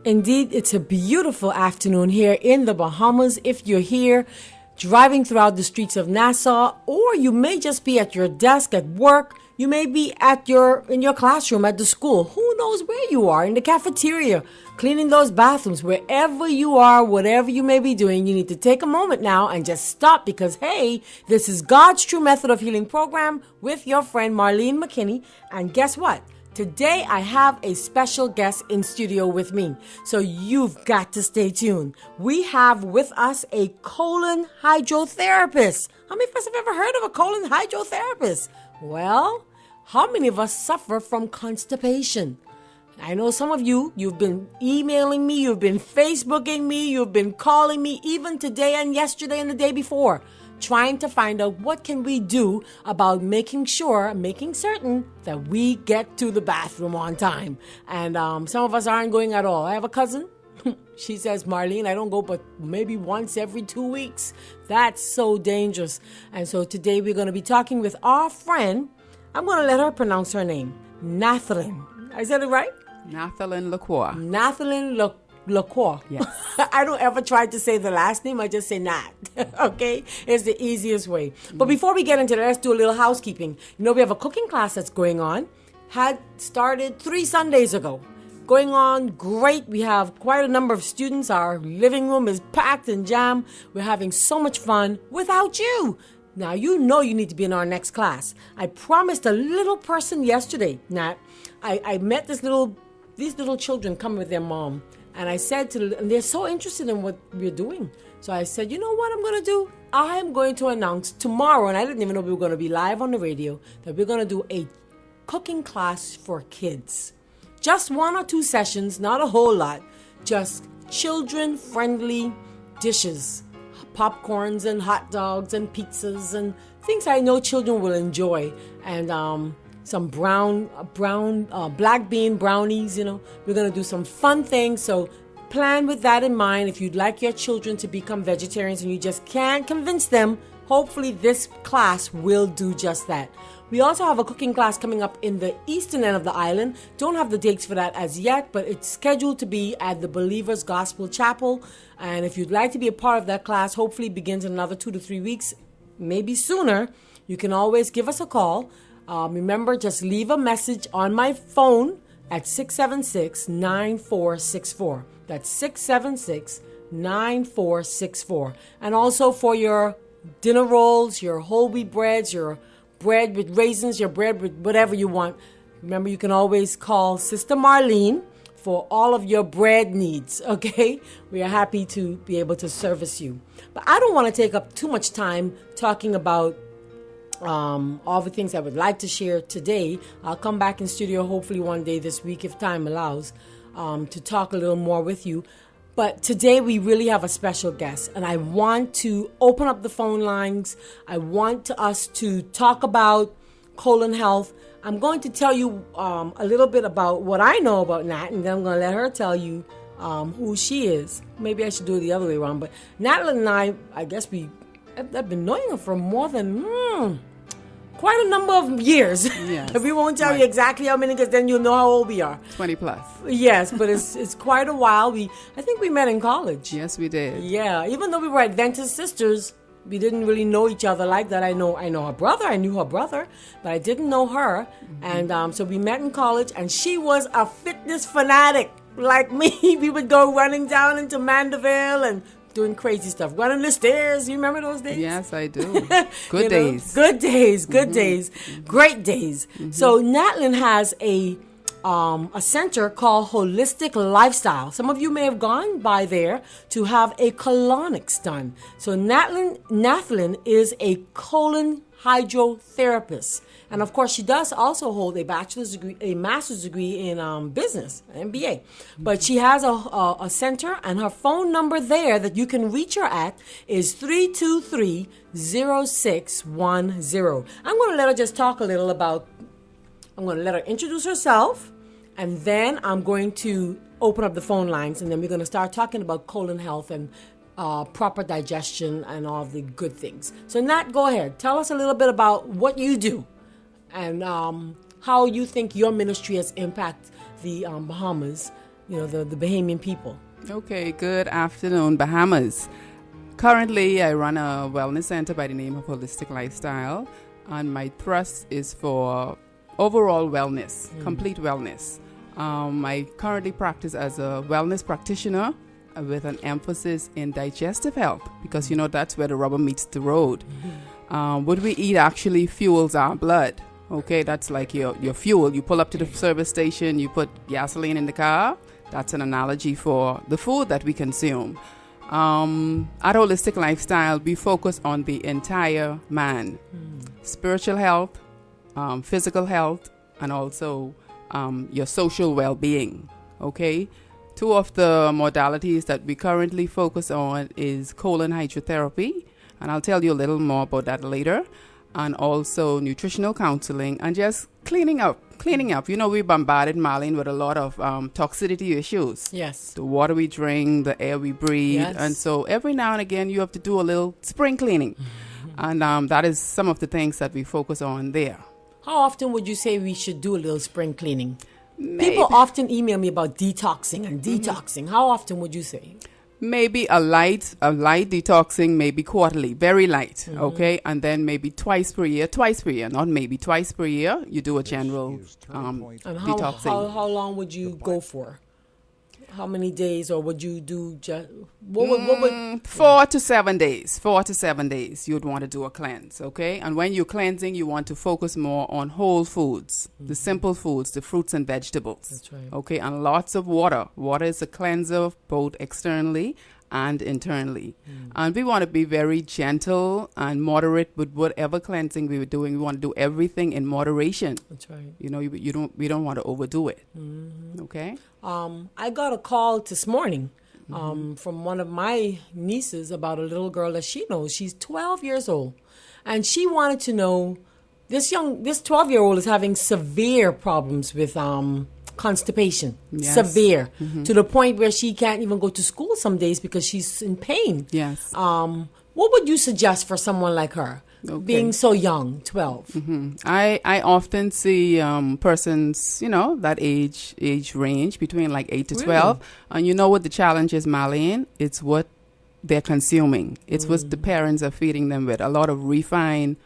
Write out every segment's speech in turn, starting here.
Indeed, it's a beautiful afternoon here in the Bahamas. If you're here driving throughout the streets of Nassau, or you may just be at your desk at work, you may be in your classroom at the school. Who knows where you are, in the cafeteria, cleaning those bathrooms, wherever you are, whatever you may be doing, you need to take a moment now and just stop because, hey, this is God's True Method of Healing program with your friend Marlene McKinney. And guess what? Today, I have a special guest in studio with me, so you've got to stay tuned. We have with us a colon hydrotherapist. How many of us have ever heard of a colon hydrotherapist? Well, how many of us suffer from constipation? I know some of you've been emailing me, you've been Facebooking me, you've been calling me even today and yesterday and the day before, trying to find out what can we do about making certain that we get to the bathroom on time. And some of us aren't going at all. I have a cousin. She says, Marlene, I don't go but maybe once every 2 weeks. That's so dangerous. And so today we're going to be talking with our friend. I'm going to let her pronounce her name. Naterly. I said it right? Naterly Corlannic. Naterly Corlannic. Yes. I don't ever try to say the last name. I just say Nat. Okay? It's the easiest way. But before we get into that, let's do a little housekeeping. You know, we have a cooking class that's going on. Had started 3 Sundays ago. Going on great. We have quite a number of students. Our living room is packed and jammed. We're having so much fun without you. Now, you know you need to be in our next class. I promised a little person yesterday, Nat. I met these little children come with their mom. And I said to them, and they're so interested in what we're doing. So I said, you know what I'm going to do? I am going to announce tomorrow, and I didn't even know we were going to be live on the radio, that we're going to do a cooking class for kids. Just 1 or 2 sessions, not a whole lot. Just children-friendly dishes. Popcorns and hot dogs and pizzas and things I know children will enjoy. And some black bean brownies, you know. We're going to do some fun things. So plan with that in mind. If you'd like your children to become vegetarians and you just can't convince them, hopefully this class will do just that. We also have a cooking class coming up in the eastern end of the island. Don't have the dates for that as yet, but it's scheduled to be at the Believers Gospel Chapel. And if you'd like to be a part of that class, hopefully it begins in another 2 to 3 weeks, maybe sooner. You can always give us a call. Remember, just leave a message on my phone at 676-9464. That's 676-9464. And also for your dinner rolls, your whole wheat breads, your bread with raisins, your bread with whatever you want. Remember, you can always call Sister Marlene for all of your bread needs, okay? We are happy to be able to service you. But I don't want to take up too much time talking about all the things I would like to share today. I'll come back in studio hopefully one day this week if time allows to talk a little more with you. But today we really have a special guest, and I want to open up the phone lines. I want us to talk about colon health. I'm going to tell you a little bit about what I know about Nat, and then I'm going to let her tell you who she is. Maybe I should do it the other way around. But Naterly and I guess I've been knowing her for more than quite a number of years. Yes. We won't tell you exactly how many, because then you'll know how old we are. 20 plus. Yes, but it's quite a while. I think we met in college. Yes, we did. Yeah, even though we were Adventist sisters, we didn't really know each other like that. I know her brother. I knew her brother, but I didn't know her. Mm-hmm. And so we met in college, and she was a fitness fanatic like me. We would go running down into Mandeville and doing crazy stuff, running the stairs. You remember those days? Yes, I do. Good days. Good days. Good days. Great days. So Naterly has a center called Holistic Lifestyle. Some of you may have gone by there to have a colonics done. So Naterly is a colon hydrotherapist. And of course, she does also hold a bachelor's degree, a master's degree in business, MBA. But she has a center, and her phone number there that you can reach her at is 323-0610. I'm going to let her just talk a little about, I'm going to let her introduce herself, and then I'm going to open up the phone lines, and then we're going to start talking about colon health and proper digestion and all the good things. So Nat, go ahead. Tell us a little bit about what you do and how you think your ministry has impacted the Bahamas the Bahamian people. Okay, good afternoon, Bahamas. Currently, I run a wellness center by the name of Holistic Lifestyle, and my thrust is for overall wellness, complete wellness. I currently practice as a wellness practitioner with an emphasis in digestive health because, that's where the rubber meets the road. What we eat actually fuels our blood. Okay, that's like your fuel. You pull up to the service station, you put gasoline in the car. That's an analogy for the food that we consume. At Holistic Lifestyle, we focus on the entire man. Spiritual health, physical health, and also your social well-being. Okay? Two of the modalities that we currently focus on is colon hydrotherapy, and I'll tell you a little more about that later, and also nutritional counseling and just cleaning up. We bombarded Marlene with a lot of toxicity issues. Yes. The water we drink, the air we breathe. Yes. And so every now and again you have to do a little spring cleaning. And that is some of the things that we focus on there. How often would you say we should do a little spring cleaning? Maybe. People often email me about detoxing and detoxing. How often would you say? Maybe a light detoxing, maybe quarterly, very light, okay? And then maybe twice per year, not maybe, twice per year, you do a general detoxing. How long would you go for? How many days, or would you do just... 4 to 7 days. 4 to 7 days, you'd want to do a cleanse, okay? And when you're cleansing, you want to focus more on whole foods, the simple foods, the fruits and vegetables. That's right. Okay, and lots of water. Water is a cleanser both externally and internally. And we want to be very gentle and moderate with whatever cleansing we were doing. We want to do everything in moderation. That's right. We don't want to overdo it. Okay? I got a call this morning from one of my nieces about a little girl that she knows. She's 12 years old. And she wanted to know, this 12-year-old is having severe problems with constipation. Yes. Severe. To the point where she can't even go to school some days because she's in pain. Yes. What would you suggest for someone like her? Okay. Being so young, 12. I often see persons, that age range between like 8 to 12. And you know what the challenge is, Marlene? It's what they're consuming. It's what the parents are feeding them with. A lot of refined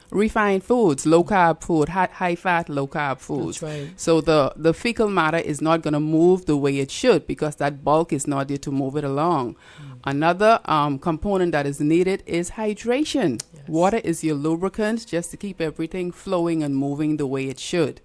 foods, low-carb food, high-fat, low-carb foods. That's right. So the fecal matter is not going to move the way it should because that bulk is not there to move it along. Another component that is needed is hydration. Yes. Water is your lubricant just to keep everything flowing and moving the way it should.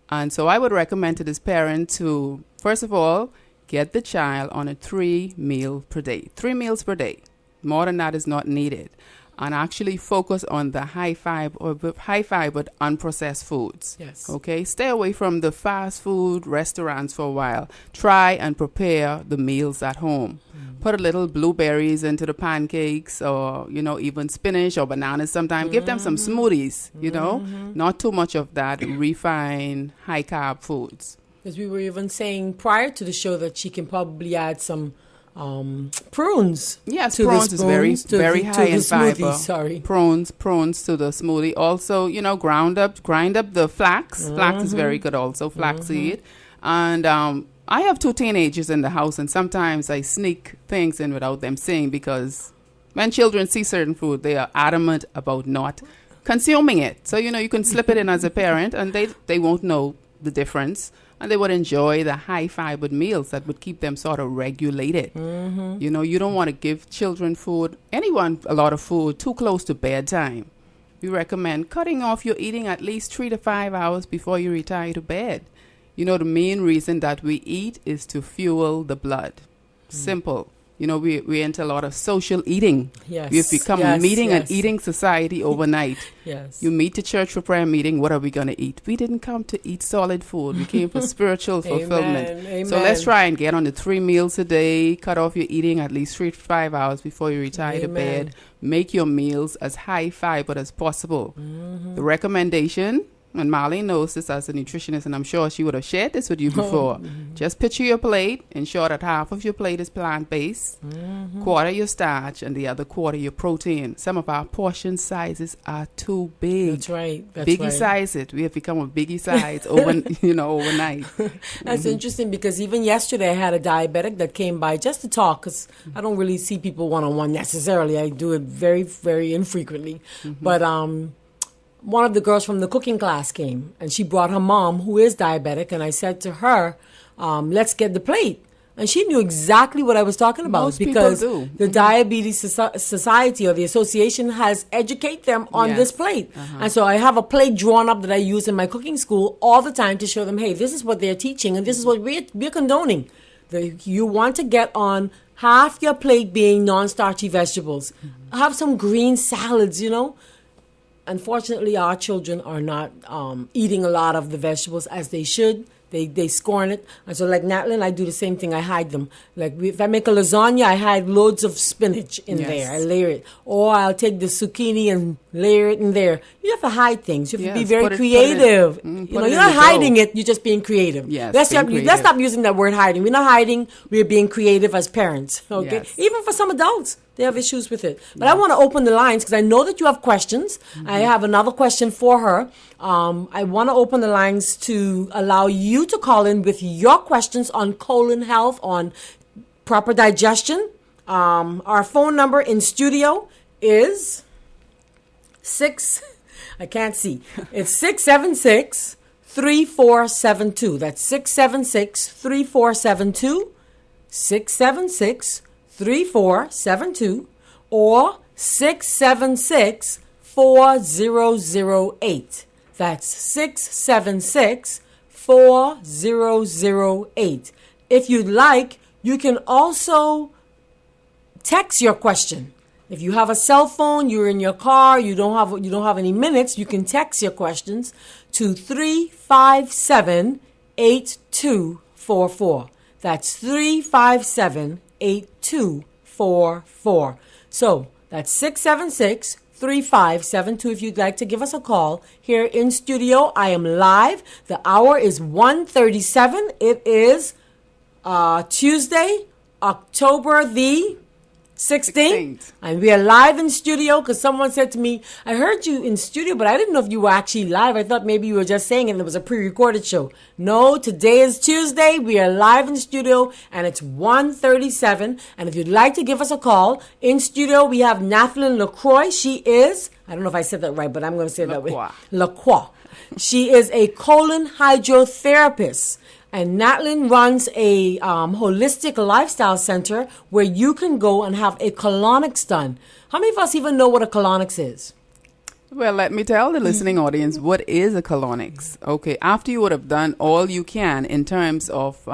And so I would recommend to this parent to, first of all, get the child on a 3 meal per day. 3 meals per day. More than that is not needed. And actually focus on the high fiber unprocessed foods. Yes. Okay? Stay away from the fast food restaurants for a while. Try and prepare the meals at home. Put a little blueberries into the pancakes, or, even spinach or bananas sometimes. Give them some smoothies, Not too much of that refined high carb foods. Because we were even saying prior to the show that she can probably add some prunes. Yes, to prunes is very high in fiber. Smoothie, sorry. Prunes to the smoothie. Also, grind up the flax. Flax is very good also, flaxseed. And I have 2 teenagers in the house, and sometimes I sneak things in without them seeing, because when children see certain food, they are adamant about not consuming it. So, you can slip it in as a parent, and they won't know the difference. And they would enjoy the high-fibered meals that would keep them sort of regulated. You don't want to give children a lot of food too close to bedtime. We recommend cutting off your eating at least 3 to 5 hours before you retire to bed. The main reason that we eat is to fuel the blood. Simple. We're into a lot of social eating. Yes. We've become a meeting and eating society overnight. Yes. You meet to church for prayer meeting. What are we going to eat? We didn't come to eat solid food. We came for spiritual fulfillment. Amen. So let's try and get on the 3 meals a day. Cut off your eating at least 3 to 5 hours before you retire to bed. Make your meals as high fiber as possible. The recommendation, and Marlene knows this as a nutritionist, and I'm sure she would have shared this with you before. Just picture your plate. Ensure that half of your plate is plant-based, quarter your starch, and the other quarter your protein. Some of our portion sizes are too big. That's right. Biggie size it. We have become a biggie size overnight. That's interesting, because even yesterday I had a diabetic that came by just to talk, because I don't really see people one-on-one necessarily. I do it very, very infrequently. But one of the girls from the cooking class came, and she brought her mom, who is diabetic, and I said to her, let's get the plate. And she knew exactly what I was talking about. Most because people do. The Diabetes Society or the association has educated them on this plate. And so I have a plate drawn up that I use in my cooking school all the time to show them, hey, this is what they're teaching, and this is what we're condoning. You want to get on half your plate being non-starchy vegetables. Have some green salads, Unfortunately, our children are not eating a lot of the vegetables as they should. They scorn it. And so like Natlin, I do the same thing. I hide them. Like if I make a lasagna, I hide loads of spinach in there. I layer it. Or I'll take the zucchini and layer it in there. You have to hide things. You have to be very creative. You're not hiding it. You're just being creative. Yes, let's stop using that word hiding. We're not hiding. We're being creative as parents. Okay. Yes. Even for some adults, they have issues with it. But I want to open the lines because I know that you have questions. I have another question for her. I want to open the lines to allow you to call in with your questions on colon health, on proper digestion. Our phone number in studio is I can't see. It's 676-3472. That's 676-3472. 676-3472 or 676-4008. That's 676-4008. If you'd like, you can also text your question. If you have a cell phone, you're in your car, you don't have any minutes, you can text your questions to 357-8244. That's 357-8244. So that's 676-3572 if you'd like to give us a call. Here in studio, I am live. The hour is 1:37. It is Tuesday, October the 16th. And we are live in studio because someone said to me, I heard you in studio, but I didn't know if you were actually live. I thought maybe you were just saying it was a pre-recorded show. No, today is Tuesday. We are live in studio and it's 1:37. And if you'd like to give us a call, in studio we have Naterly LaCroix. She is, I don't know if I said that right, but I'm going to say it that way. LaCroix. She is a colon hydrotherapist. And Natlin runs a holistic lifestyle center where you can go and have a colonics done. How many of us even know what a colonics is? Well, let me tell the listening audience what is a colonics. Okay, after you would have done all you can in terms of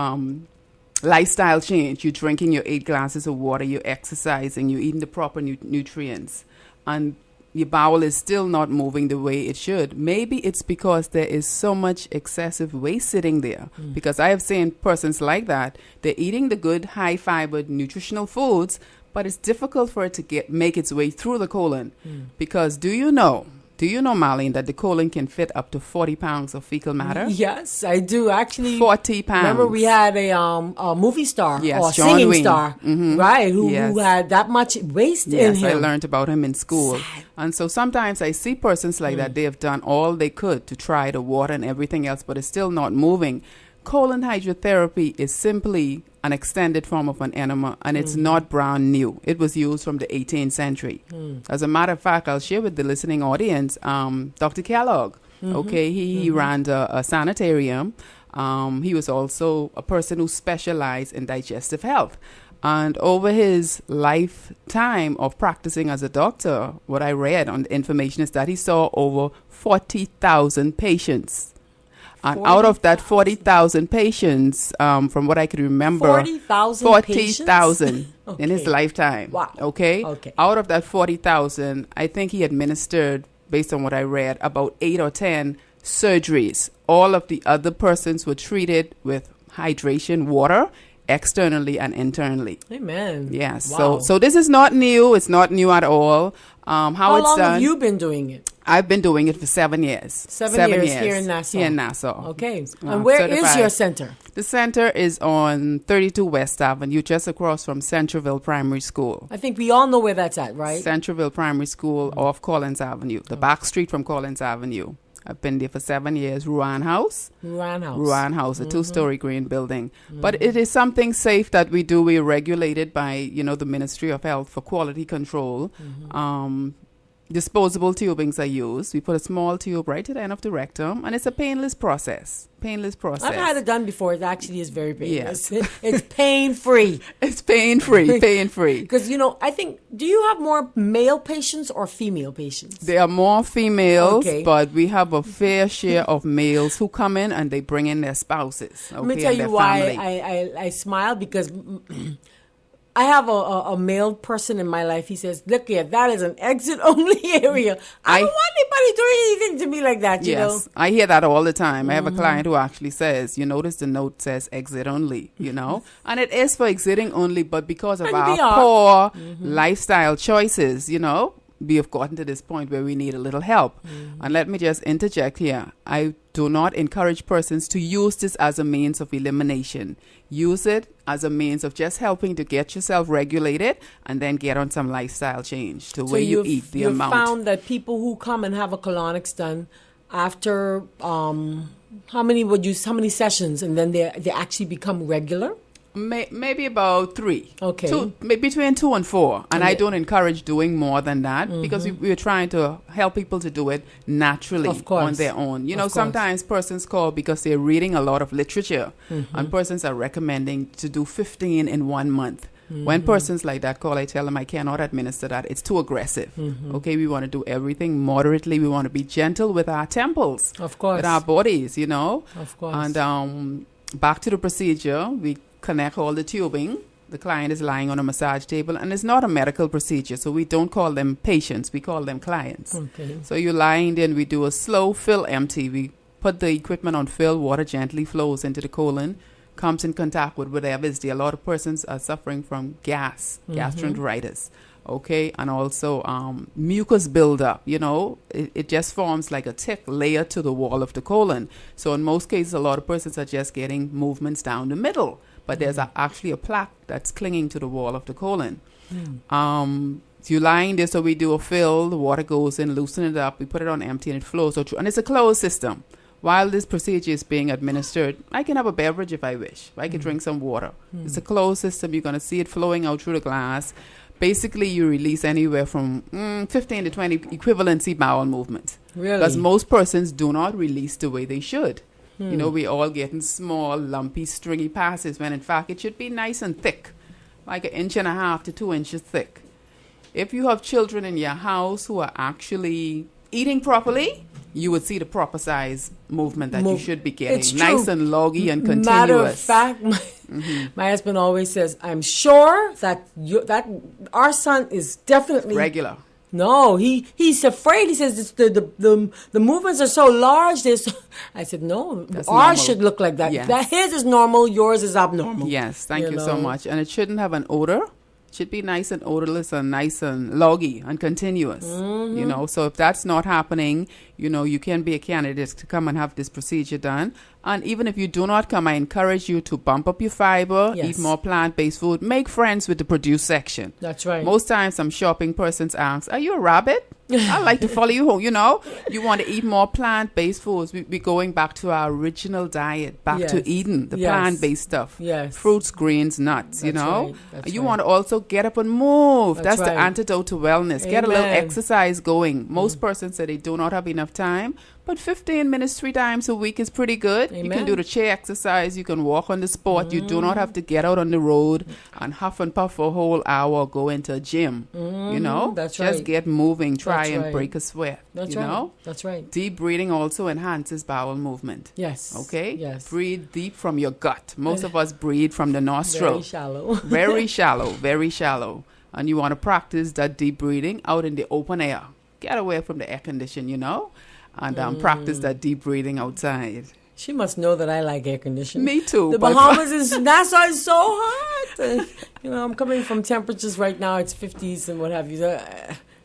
lifestyle change, you're drinking your 8 glasses of water, you're exercising, you're eating the proper nutrients, and your bowel is still not moving the way it should. Maybe it's because there is so much excessive waste sitting there. Because I have seen persons like that. They're eating the good, high-fibered, nutritional foods, but it's difficult for it to make its way through the colon. Because do you know, Marlene, that the colon can fit up to 40 pounds of fecal matter? Yes, I do. Actually, 40 pounds. Remember we had a movie star or John singing Wayne. star, right, who had that much waste in him. Yes, I learned about him in school. Sad. And so sometimes I see persons like that. They have done all they could to try the water and everything else, but it's still not moving. Colon hydrotherapy is simply an extended form of an enema, and it's not brand new. It was used from the 18th century. As a matter of fact, I'll share with the listening audience, Dr. Kellogg, he ran a sanitarium. He was also a person who specialized in digestive health. And over his lifetime of practicing as a doctor, what I read on the information is that he saw over 40,000 patients. And out of that 40,000 patients, from what I can remember, 40,000 in his lifetime. Wow. Okay? Out of that 40,000, I think he administered, based on what I read, about 8 or 10 surgeries. All of the other persons were treated with hydration water. externally and internally. Amen. Yes. Wow. So this is not new. It's not new at all. How it's long done, have you been doing it? I've been doing it for 7 years. 7 years here in Nassau. Here in Nassau. Okay. And where is your center? The center is on 32 West Avenue, just across from Centreville Primary School. I think we all know where that's at, right? Centreville Primary School off Collins Avenue, the back street from Collins Avenue. I've been there for 7 years. Ruan House, a 2-story green building. But it is something safe that we do. We're regulated by, the Ministry of Health for quality control. Disposable tubings are used. We put a small tube right at the end of the rectum, and it's a painless process. I've had it done before. It actually is very painless. Yes. It's pain-free. It's pain-free, pain-free. Because, I think, do you have more male patients or female patients? There are more females, but we have a fair share of males who come in and they bring in their spouses. Let me tell you why I smile, because I have a male person in my life. He says, look here, that is an exit-only area. I don't want anybody doing anything to me like that, you know? I hear that all the time. I have a client who actually says, you notice the note says exit only, And it is for exiting only, but because of our poor lifestyle choices, we have gotten to this point where we need a little help. And let me just interject here. I do not encourage persons to use this as a means of elimination. Use it as a means of just helping to get yourself regulated and then get on some lifestyle change to where you eat the amount. You've found that people who come and have a colonics done after how many sessions, and then they actually become regular? Maybe about 3. Okay. Between 2 and 4. And I don't encourage doing more than that because we're trying to help people to do it naturally on their own. Sometimes persons call because they're reading a lot of literature and persons are recommending to do 15 in 1 month. When persons like that call, I tell them I cannot administer that. It's too aggressive. Okay, we want to do everything moderately. We want to be gentle with our temples. Of course. With our bodies, Of course. And back to the procedure, we connect all the tubing. The client is lying on a massage table, and it's not a medical procedure, so we don't call them patients, we call them clients. Okay. So you're lying there, and we do a slow fill empty. We put the equipment on fill, water gently flows into the colon, comes in contact with whatever is there. A lot of persons are suffering from gastroenteritis, okay, and also mucus buildup. It just forms like a thick layer to the wall of the colon. So in most cases, a lot of persons are just getting movements down the middle. But there's actually a plaque that's clinging to the wall of the colon. So you're lying there, so we do a fill, the water goes in, loosen it up, we put it on empty, and it flows through. And it's a closed system. While this procedure is being administered, I can have a beverage if I wish. I can drink some water. It's a closed system. You're going to see it flowing out through the glass. Basically, you release anywhere from 15 to 20 equivalency bowel movements. Really? Because most persons do not release the way they should. We all getting small, lumpy, stringy passes when in fact it should be nice and thick, like 1.5 to 2 inches thick. If you have children in your house who are actually eating properly, you would see the proper size movement that you should be getting. It's nice true. and loggy and continuous. Matter of fact, my husband always says, I'm sure that our son is definitely regular. No, he's afraid. He says the movements are so large. I said, no, That's ours normal. should look like that. Yes. That his is normal, yours is abnormal. Yes, thank you so much. And it shouldn't have an odor. It should be nice and odorless and nice and loggy and continuous. So if that's not happening, you can be a candidate to come and have this procedure done. And even if you do not come, I encourage you to bump up your fiber, eat more plant-based food, make friends with the produce section. That's right. Most times some shopping persons ask, are you a rabbit? I like to follow you home, You want to eat more plant-based foods. We're going back to our original diet, back to Eden, the plant-based stuff. Yes. Fruits, greens, nuts, Right. That's you right. want to also get up and move. That's right. the antidote to wellness. Get a little exercise going. Most persons say they do not have enough time, but 15 minutes 3 times a week is pretty good. You can do the chair exercise. You can walk on the spot. You do not have to get out on the road and huff and puff for a whole hour or go into a gym. That's Just right. get moving. Try That's and right. break a sweat. That's you right. know? That's right. Deep breathing also enhances bowel movement. Yes. Okay? Yes. Breathe deep from your gut. Most of us breathe from the nostril. Very shallow. Very shallow. Very shallow. And you want to practice that deep breathing out in the open air. Get away from the air condition, and practice that deep breathing outside. She must know that I like air conditioning. Me too. The Bahamas Nassau is so hot. I'm coming from temperatures right now. It's 50s and what have you.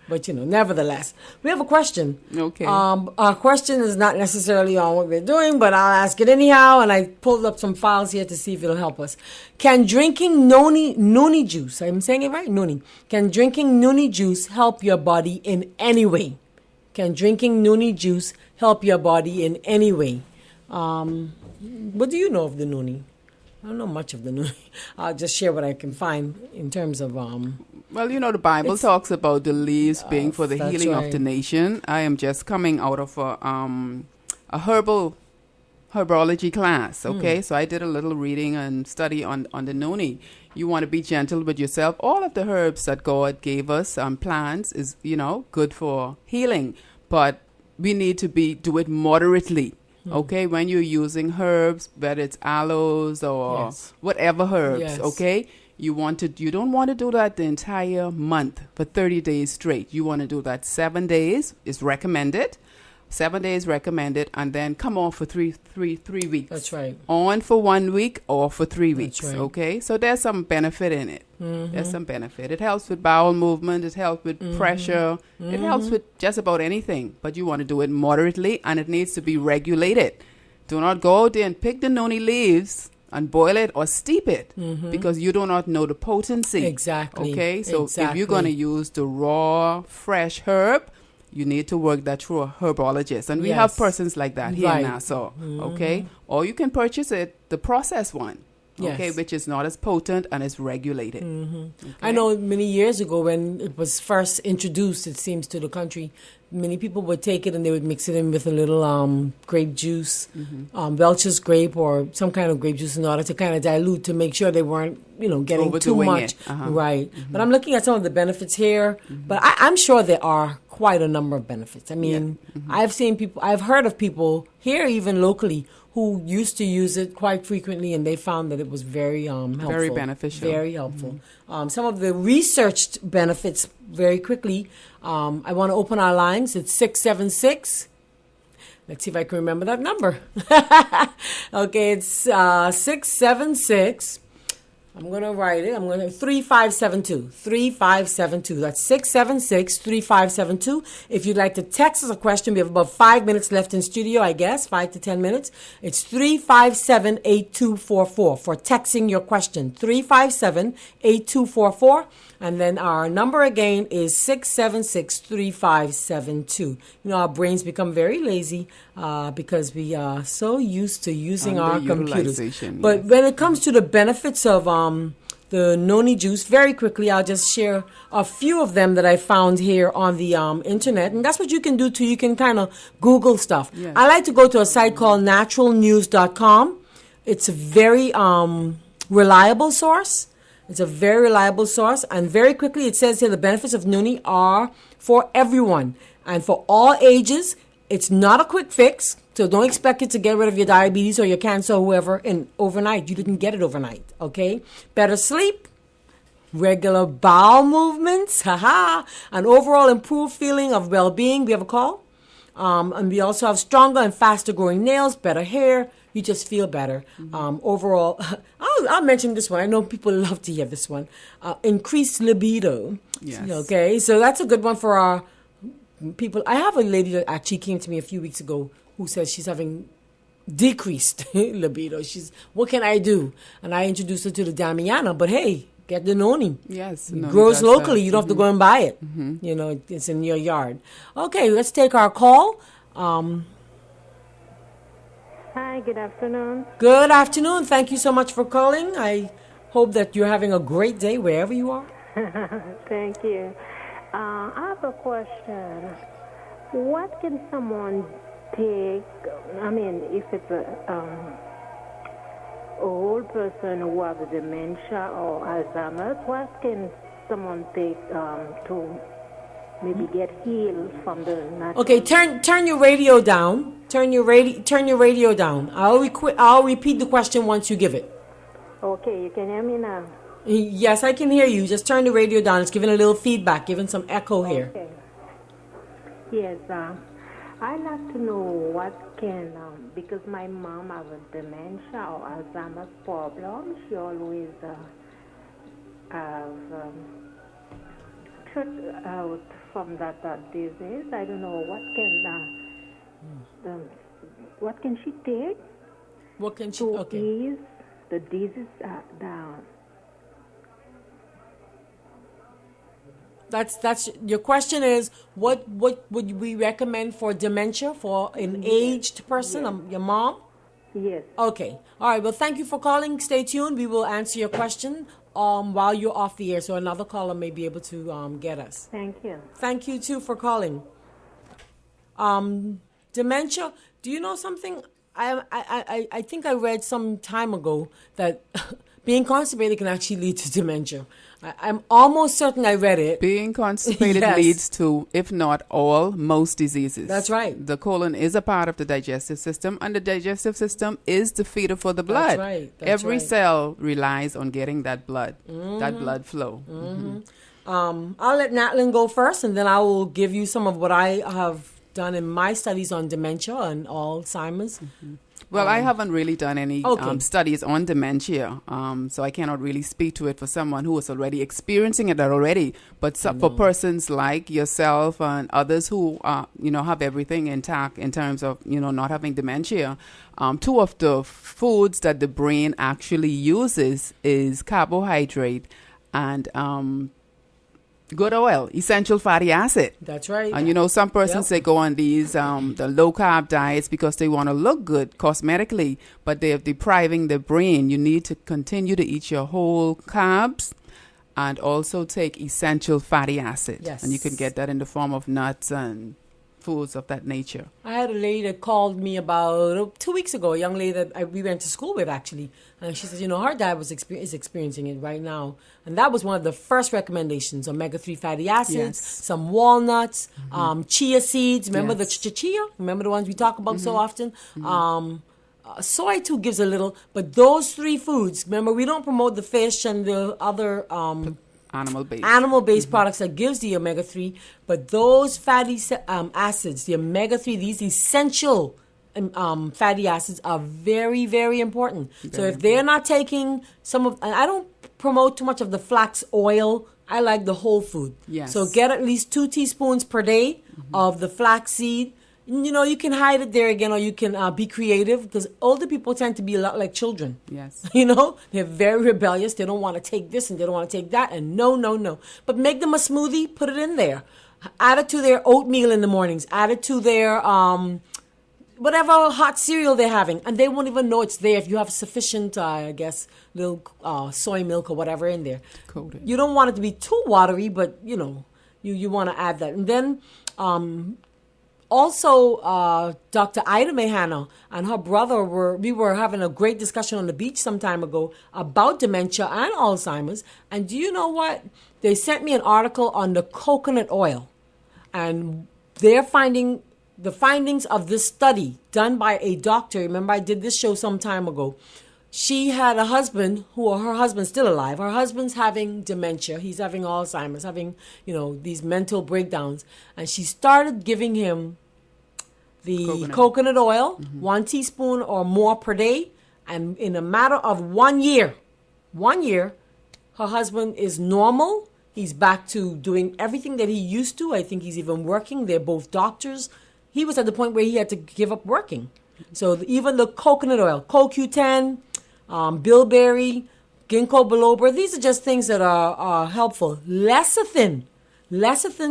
But, nevertheless, we have a question. Okay. Our question is not necessarily on what we're doing, but I'll ask it anyhow. And I pulled up some files here to see if it'll help us. Can drinking noni juice, I'm saying it right, noni. Can drinking noni juice help your body in any way? Can drinking noni juice help your body in any way? What do you know of the noni? I don't know much of the noni. I'll just share what I can find in terms of... Well, the Bible talks about the leaves being for the healing of the nation. I am just coming out of a herbology class, okay? So I did a little reading and study on the noni. You want to be gentle with yourself. All of the herbs that God gave us, plants, is, good for healing. But we need to do it moderately. Okay, when you're using herbs, whether it's aloes or whatever herbs, okay, you don't want to do that the entire month for 30 days straight. You want to do that 7 days is recommended. 7 days recommended, and then come off for three weeks. That's right. On for 1 week or for 3 weeks. That's right. Okay, so there's some benefit in it. There's some benefit. It helps with bowel movement. It helps with pressure. It helps with just about anything. But you want to do it moderately, and it needs to be regulated. Do not go out there and pick the noni leaves and boil it or steep it because you do not know the potency. Exactly. Okay, so if you're going to use the raw, fresh herb, you need to work that through a herbologist. And we have persons like that here in Nassau, okay? Or you can purchase the processed one, okay, which is not as potent and is regulated. Okay? I know many years ago when it was first introduced, it seems, to the country, many people would take it and they would mix it in with a little grape juice, Welch's grape or some kind of grape juice in order to kind of dilute to make sure they weren't, getting too much. Right. But I'm looking at some of the benefits here, but I'm sure there are quite a number of benefits. I mean, I've heard of people here, even locally, who used to use it quite frequently, and they found that it was very helpful. Very beneficial. Very helpful. Some of the researched benefits, very quickly, I want to open our lines. It's 676. Let's see if I can remember that number. Okay, it's 676. I'm going to write it. I'm going to 3572. 3572. That's 676-3572. If you'd like to text us a question, we have about 5 minutes left in studio, I guess, 5 to 10 minutes. It's 357-8244 for texting your question. 357-8244. And then our number again is 676-3572. Our brains become very lazy because we are so used to using our computers. But when it comes to the benefits of the noni juice, very quickly, I'll just share a few of them that I found here on the internet. And that's what you can do too. You can kind of Google stuff. Yes. I like to go to a site called naturalnews.com. It's a very reliable source. It's a very reliable source. And very quickly, it says here the benefits of noni are for everyone and for all ages. It's not a quick fix, so don't expect it to get rid of your diabetes or your cancer or whoever overnight. You didn't get it overnight, okay? Better sleep, regular bowel movements, an overall improved feeling of well-being. We have a call. And we also have stronger and faster growing nails, better hair. You just feel better. Overall, I'll mention this one. I know people love to hear this one. Increased libido. Yes. Okay, so that's a good one for our people. I have a lady that actually came to me a few weeks ago who says she's having decreased libido. What can I do? And I introduced her to the Damiana, but hey, get the noni. Yes. It grows locally. You don't have to go and buy it. It's in your yard. Okay, let's take our call. Hi, good afternoon. Good afternoon. Thank you so much for calling. I hope that you're having a great day wherever you are. Thank you. I have a question. What can someone take? I mean, if it's a old person who has dementia or Alzheimer's, what can someone take to maybe get healed from the natural? Okay, turn your radio down. Turn your radio down. I'll repeat the question once you give it. Okay, you can hear me now. Yes, I can hear you. Just turn the radio down. It's giving a little feedback, giving some echo here. Okay. Yes, I'd like to know what can, because my mom has a dementia or Alzheimer's problem. She always have tripped out from that disease. I don't know what can she take What can she? to Okay. ease the disease down. That's your question is what would we recommend for dementia for an aged person, your mom? Yes. Okay. All right. Well, thank you for calling. Stay tuned. We will answer your question while you're off the air, so another caller may be able to get us. Thank you. Thank you too for calling. Dementia. Do you know something? I think I read some time ago that being constipated can actually lead to dementia. I'm almost certain I read it. Being constipated Yes. leads to, if not all, most diseases. That's right. The colon is a part of the digestive system, and the digestive system is the feeder for the blood. That's right. That's Every right. cell relies on getting that blood, that blood flow. I'll let Natlin go first, and then I will give you some of what I have done in my studies on dementia and Alzheimer's. Well, I haven't really done any Okay. studies on dementia, so I cannot really speak to it for someone who is already experiencing it already. But for persons like yourself and others who, have everything intact in terms of, not having dementia, two of the foods that the brain actually uses is carbohydrate and good oil, essential fatty acid. That's right. And some persons Yep. they go on these the low carb diets because they want to look good cosmetically, but they're depriving the brain. You need to continue to eat your whole carbs and also take essential fatty acid. Yes. And you can get that in the form of nuts and foods of that nature. I had a lady that called me about 2 weeks ago, a young lady that we went to school with, actually. And she said, her dad is experiencing it right now. And that was one of the first recommendations, omega-3 fatty acids, Yes. some walnuts, chia seeds. Remember the Yes. chia? Remember the ones we talk about so often? Soy too gives a little. But those three foods, remember, we don't promote the fish and the other animal-based products that gives the omega-3, but those fatty acids, the omega-3, these essential fatty acids are very, very important. So if they're not taking and I don't promote too much of the flax oil. I like the whole food. Yes. So get at least 2 teaspoons per day of the flax seed. You can hide it there again, or you can be creative, because older people tend to be a lot like children. Yes. They're very rebellious. They don't want to take this and they don't want to take that, and no. But make them a smoothie, put it in there. Add it to their oatmeal in the mornings. Add it to their whatever hot cereal they're having, and they won't even know it's there if you have sufficient, little soy milk or whatever in there. Coated. You don't want it to be too watery, but you want to add that. And then also, Dr. Ida Mehana and her brother we were having a great discussion on the beach some time ago about dementia and Alzheimer's. And do you know what? They sent me an article on the coconut oil, and they're finding the findings of this study done by a doctor. Remember, I did this show some time ago. She had a husband her husband's still alive. Her husband's having dementia. He's having Alzheimer's, having, these mental breakdowns. And she started giving him the coconut oil, 1 teaspoon or more per day. And in a matter of 1 year, her husband is normal. He's back to doing everything that he used to. I think he's even working. They're both doctors. He was at the point where he had to give up working. So even the coconut oil, CoQ10, bilberry, ginkgo biloba, these are just things that are helpful. Lecithin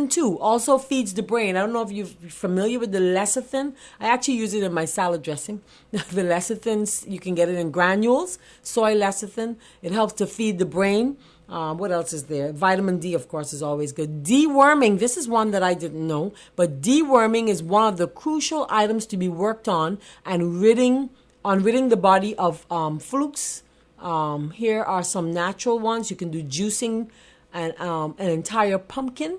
too also feeds the brain. I don't know if you're familiar with the lecithin. I actually use it in my salad dressing. The lecithin, you can get it in granules, soy lecithin. It helps to feed the brain. What else is there? Vitamin D, of course, is always good. Deworming, this is one that I didn't know, but deworming is one of the crucial items to be worked on and ridding the body of flukes. Here are some natural ones. You can do juicing and an entire pumpkin